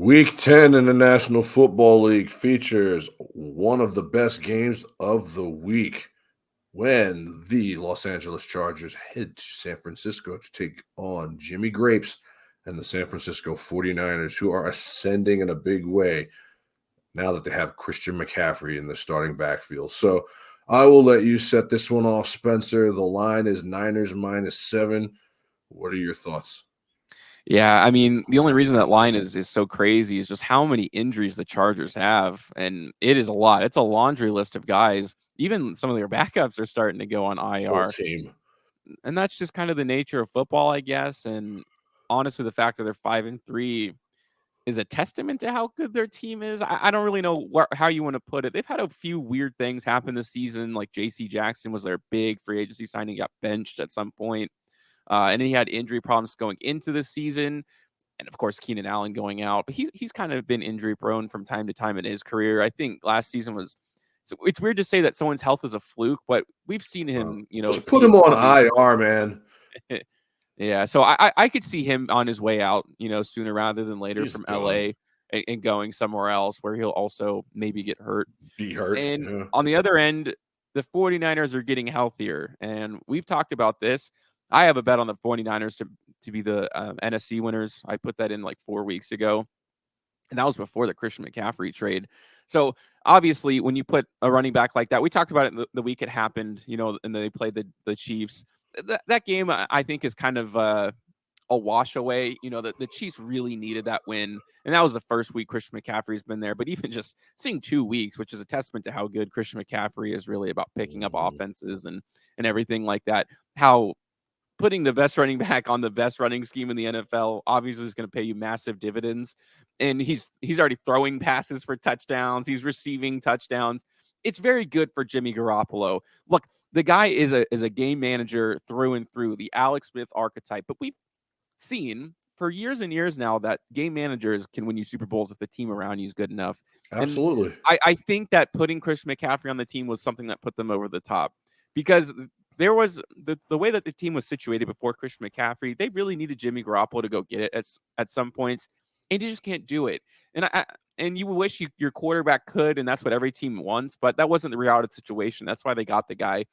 Week 10 in the National Football League features one of the best games of the week when the Los Angeles Chargers head to San Francisco to take on Jimmy Grapes and the San Francisco 49ers, who are ascending in a big way now that they have Christian McCaffrey in the starting backfield. So I will let you set this one off, Spencer. The line is Niners -7. What are your thoughts? Yeah, I mean, the only reason that line is so crazy is just how many injuries the Chargers have, and it is a lot. It's a laundry list of guys. Even some of their backups are starting to go on Whole IR, team. and that's just kind of the nature of football, I guess. And honestly, the fact that they're 5-3 is a testament to how good their team is. I don't really know how you want to put it. They've had a few weird things happen this season, like J.C. Jackson was their big free agency signing, got benched at some point. And then he had injury problems going into the season. And of course, Keenan Allen going out. But he's kind of been injury prone from time to time in his career. I think last season was. So it's weird to say that someone's health is a fluke, but we've seen him, Just put see him on injuries. IR, man. Yeah, so I could see him on his way out, sooner rather than later He's from done. LA and going somewhere else where he'll also maybe get hurt. Be hurt. And Yeah. on the other end, the 49ers are getting healthier. And we've talked about this. I have a bet on the 49ers to be the NFC winners. I put that in like 4 weeks ago. And that was before the Christian McCaffrey trade. So obviously, when you put a running back like that, we talked about it the week it happened, and they played the Chiefs. That game, I think, is kind of a wash away. The Chiefs really needed that win. And that was the first week Christian McCaffrey's been there. But even just seeing 2 weeks, which is a testament to how good Christian McCaffrey is really about picking up offenses and everything like that, how putting the best running back on the best running scheme in the NFL obviously is going to pay you massive dividends. And he's already throwing passes for touchdowns. He's receiving touchdowns. It's very good for Jimmy Garoppolo. Look, the guy is a game manager through and through, the Alex Smith archetype. But we've seen for years and years now that game managers can win you Super Bowls if the team around you is good enough. And Absolutely. I think that putting Christian McCaffrey on the team was something that put them over the top because there was the way that the team was situated before Christian McCaffrey. They really needed Jimmy Garoppolo to go get it at some points, and you just can't do it. And you wish your quarterback could, and that's what every team wants, but that wasn't the reality situation. That's why they got the guy.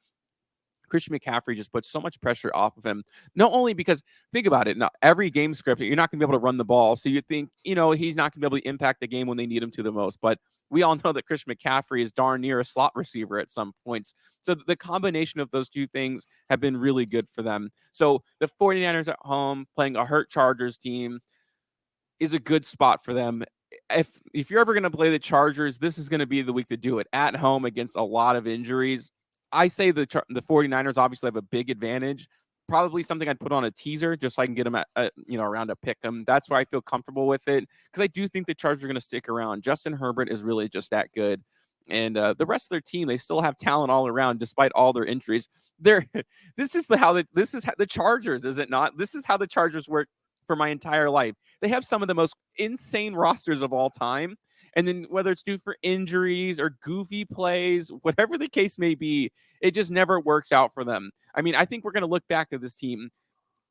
Christian McCaffrey just puts so much pressure off of him. Not only because, think about it, not every game script, you're not going to be able to run the ball. So you think, he's not going to be able to impact the game when they need him to the most. But we all know that Christian McCaffrey is darn near a slot receiver at some points. So the combination of those two things have been really good for them. So the 49ers at home playing a hurt Chargers team is a good spot for them. If you're ever going to play the Chargers, this is going to be the week to do it at home against a lot of injuries. I say the 49ers obviously have a big advantage. Probably something I'd put on a teaser just so I can get them around a pick them. That's where I feel comfortable with it because I do think the Chargers are going to stick around. Justin Herbert is really just that good. And the rest of their team, they still have talent all around despite all their injuries. This is how the Chargers, is it not? This is how the Chargers work for my entire life. They have some of the most insane rosters of all time. And then whether it's due for injuries or goofy plays, whatever the case may be, it just never works out for them. I mean, I think we're going to look back at this team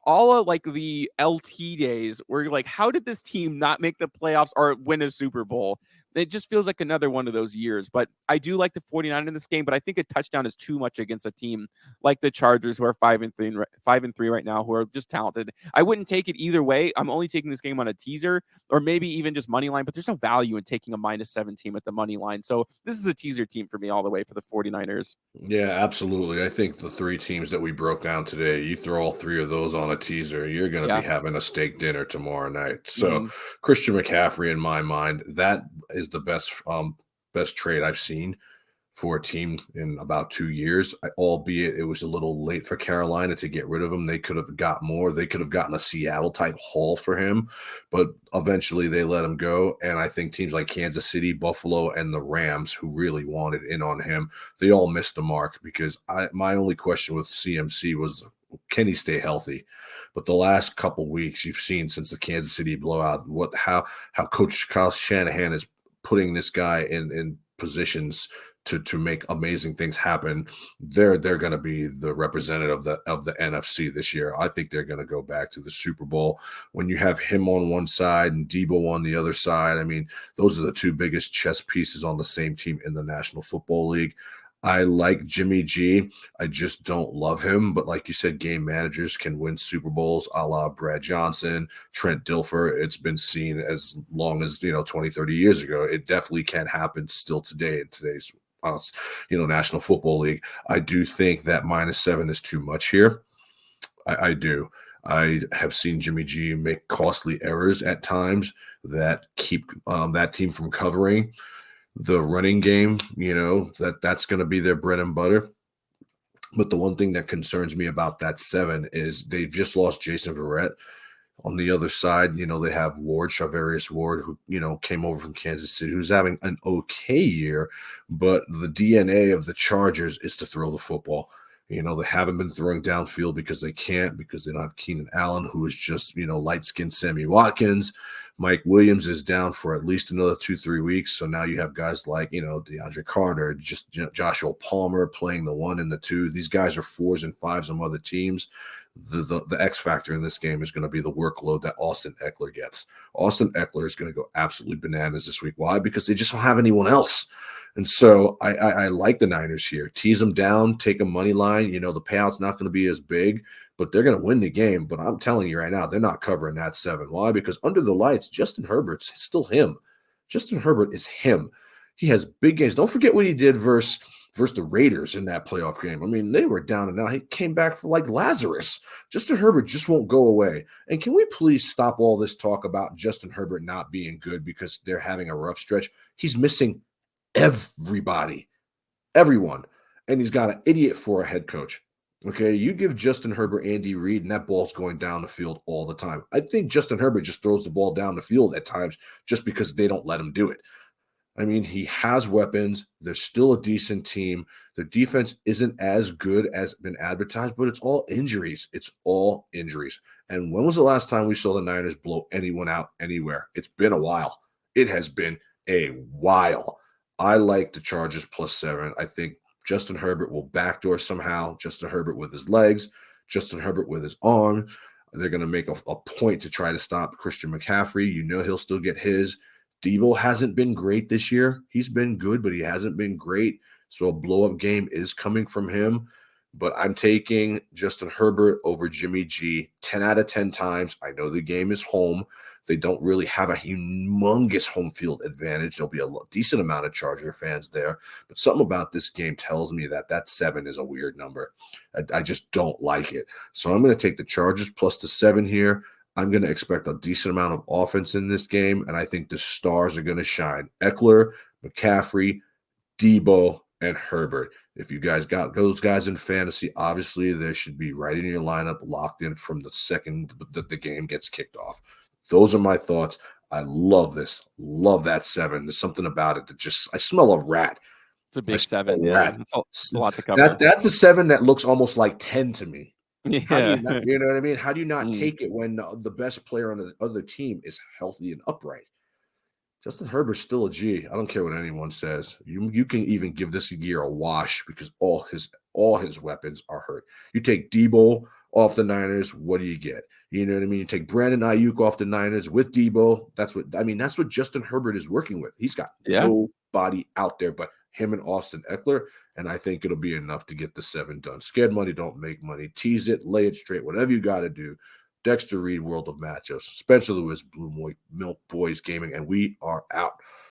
all of like the LT days where you're like, how did this team not make the playoffs or win a Super Bowl? It just feels like another one of those years. But I do like the 49 in this game, but I think a touchdown is too much against a team like the Chargers, who are 5-3 right now, who are just talented. I wouldn't take it either way. I'm only taking this game on a teaser or maybe even just money line, but there's no value in taking a -7 team at the money line. So this is a teaser team for me all the way for the 49ers. Yeah, absolutely. I think the three teams that we broke down today, you throw all three of those on a teaser, you're going to be Yeah. having a steak dinner tomorrow night. So, Mhm. Christian McCaffrey, in my mind, that is the best trade I've seen for a team in about 2 years, albeit it was a little late for Carolina to get rid of him. They could have got more. They could have gotten a Seattle-type haul for him, but eventually they let him go, and I think teams like Kansas City, Buffalo, and the Rams, who really wanted in on him, they all missed the mark because my only question with CMC was, can he stay healthy? But the last couple weeks you've seen since the Kansas City blowout, how Coach Kyle Shanahan is putting this guy in positions to make amazing things happen. They're going to be the representative of the NFC this year. I think they're going to go back to the Super Bowl. When you have him on one side and Debo on the other side, I mean, those are the two biggest chess pieces on the same team in the National Football League. I like Jimmy G. I just don't love him. But like you said, game managers can win Super Bowls a la Brad Johnson, Trent Dilfer. It's been seen as long as, 20, 30 years ago. It definitely can happen still today in today's, National Football League. I do think that -7 is too much here. I do. I have seen Jimmy G make costly errors at times that keep that team from covering. The running game, that's going to be their bread and butter. But the one thing that concerns me about that 7 is they've just lost Jason Verrett. On the other side, they have Charvarius Ward, who, came over from Kansas City, who's having an okay year. But the DNA of the Chargers is to throw the football. They haven't been throwing downfield because they can't, because they don't have Keenan Allen, who is just, light-skinned Sammy Watkins. Mike Williams is down for at least another 2-3 weeks. So now you have guys like, DeAndre Carter, just Joshua Palmer playing the 1 and the 2. These guys are 4s and 5s on other teams. The X factor in this game is going to be the workload that Austin Eckler gets. Austin Eckler is going to go absolutely bananas this week. Why? Because they just don't have anyone else. And so I like the Niners here. Tease them down, take a money line. The payout's not going to be as big, but they're going to win the game. But I'm telling you right now, they're not covering that 7. Why? Because under the lights, Justin Herbert's still him. Justin Herbert is him. He has big games. Don't forget what he did versus the Raiders in that playoff game. I mean, they were down and out. He came back for like Lazarus. Justin Herbert just won't go away. And can we please stop all this talk about Justin Herbert not being good because they're having a rough stretch? He's missing everyone. And he's got an idiot for a head coach. Okay, you give Justin Herbert Andy Reid, and that ball's going down the field all the time. I think Justin Herbert just throws the ball down the field at times just because they don't let him do it. I mean, he has weapons. They're still a decent team. Their defense isn't as good as been advertised, but it's all injuries. It's all injuries. And when was the last time we saw the Niners blow anyone out anywhere? It's been a while. It has been a while. I like the Chargers +7. I think Justin Herbert will backdoor somehow. Justin Herbert with his legs, Justin Herbert with his arm. They're going to make a point to try to stop Christian McCaffrey. He'll still get his. Debo hasn't been great this year. He's been good, but he hasn't been great. So a blow-up game is coming from him. But I'm taking Justin Herbert over Jimmy G 10 out of 10 times. I know the game is home. They don't really have a humongous home field advantage. There'll be a decent amount of Charger fans there. But something about this game tells me that 7 is a weird number. I just don't like it. So I'm going to take the Chargers plus the 7 here. I'm going to expect a decent amount of offense in this game, and I think the stars are going to shine. Eckler, McCaffrey, Debo, and Herbert. If you guys got those guys in fantasy, obviously they should be right in your lineup, locked in from the second that the game gets kicked off. Those are my thoughts. I love this. Love that 7. There's something about it that just – I smell a rat. It's a big 7. Yeah, that's a lot to cover. That's a 7 that looks almost like 10 to me. Yeah. How do you not, you know what I mean? How do you not take it when the best player on the other team is healthy and upright? Justin Herbert's still a G. I don't care what anyone says. You can even give this year a wash because all his weapons are hurt. You take Debo off the Niners, what do you get? You know what I mean? You take Brandon Ayuk off the Niners with Debo. That's what Justin Herbert is working with. He's got nobody out there but him and Austin Eckler, and I think it'll be enough to get the 7 done. Scared money don't make money. Tease it, lay it straight, whatever you got to do. Dexter Reed, World of Matchups. Spencer Lewis, Blue Milk Boys Gaming, and we are out.